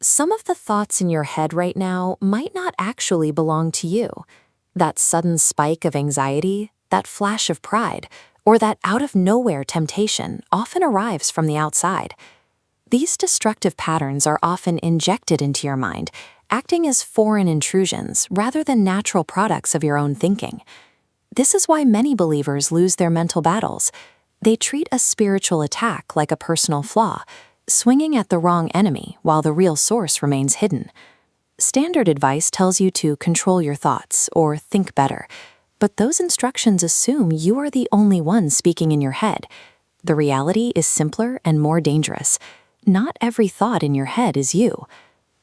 Some of the thoughts in your head right now might not actually belong to you. That sudden spike of anxiety, that flash of pride, or that out-of-nowhere temptation often arrives from the outside. These destructive patterns are often injected into your mind, acting as foreign intrusions rather than natural products of your own thinking. This is why many believers lose their mental battles. They treat a spiritual attack like a personal flaw, swinging at the wrong enemy while the real source remains hidden. Standard advice tells you to control your thoughts or think better, but those instructions assume you are the only one speaking in your head. The reality is simpler and more dangerous. Not every thought in your head is you.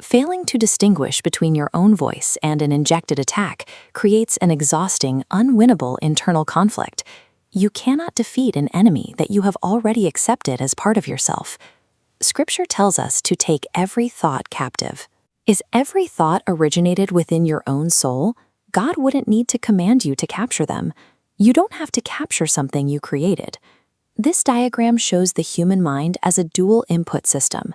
Failing to distinguish between your own voice and an injected attack creates an exhausting, unwinnable internal conflict. You cannot defeat an enemy that you have already accepted as part of yourself. Scripture tells us to take every thought captive. Is every thought originated within your own soul? God wouldn't need to command you to capture them. You don't have to capture something you created. This diagram shows the human mind as a dual input system.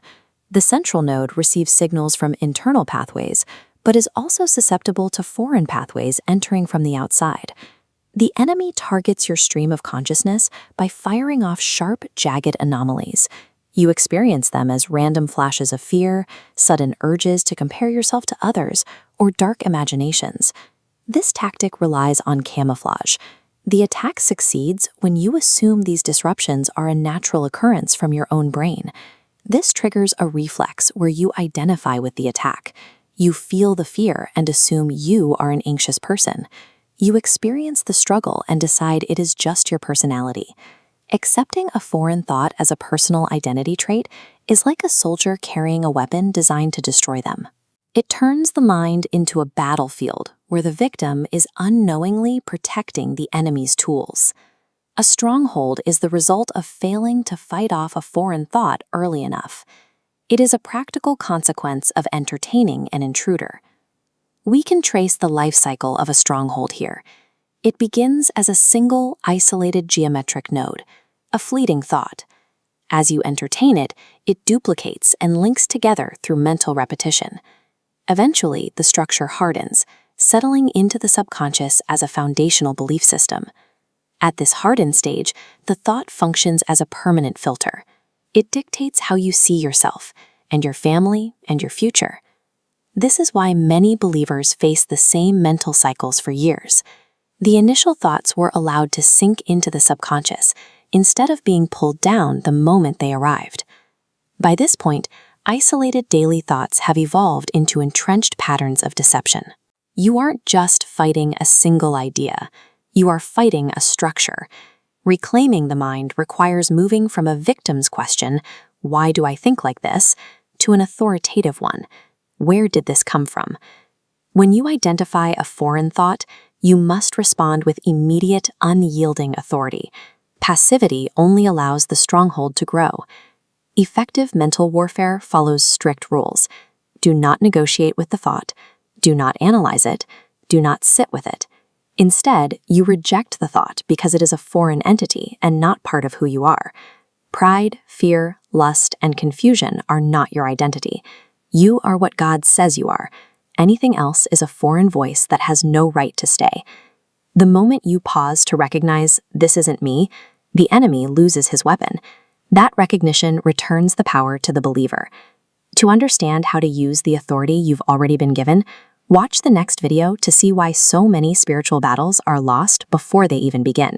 The central node receives signals from internal pathways, but is also susceptible to foreign pathways entering from the outside. The enemy targets your stream of consciousness by firing off sharp, jagged anomalies. You experience them as random flashes of fear, sudden urges to compare yourself to others, or dark imaginations. This tactic relies on camouflage. The attack succeeds when you assume these disruptions are a natural occurrence from your own brain. This triggers a reflex where you identify with the attack. You feel the fear and assume you are an anxious person. You experience the struggle and decide it is just your personality. Accepting a foreign thought as a personal identity trait is like a soldier carrying a weapon designed to destroy them. It turns the mind into a battlefield where the victim is unknowingly protecting the enemy's tools. A stronghold is the result of failing to fight off a foreign thought early enough. It is a practical consequence of entertaining an intruder. We can trace the life cycle of a stronghold here. It begins as a single, isolated geometric node, a fleeting thought. As you entertain it, it duplicates and links together through mental repetition. Eventually, the structure hardens, settling into the subconscious as a foundational belief system. At this hardened stage, the thought functions as a permanent filter. It dictates how you see yourself, and your family, and your future. This is why many believers face the same mental cycles for years. The initial thoughts were allowed to sink into the subconscious, instead of being pulled down the moment they arrived. By this point, isolated daily thoughts have evolved into entrenched patterns of deception. You aren't just fighting a single idea. You are fighting a structure. Reclaiming the mind requires moving from a victim's question, "Why do I think like this?" to an authoritative one, "Where did this come from?" When you identify a foreign thought, you must respond with immediate, unyielding authority. Passivity only allows the stronghold to grow. Effective mental warfare follows strict rules. Do not negotiate with the thought. Do not analyze it. Do not sit with it. Instead, you reject the thought because it is a foreign entity and not part of who you are. Pride, fear, lust, and confusion are not your identity. You are what God says you are. Anything else is a foreign voice that has no right to stay. The moment you pause to recognize, "This isn't me," the enemy loses his weapon. That recognition returns the power to the believer. To understand how to use the authority you've already been given, watch the next video to see why so many spiritual battles are lost before they even begin.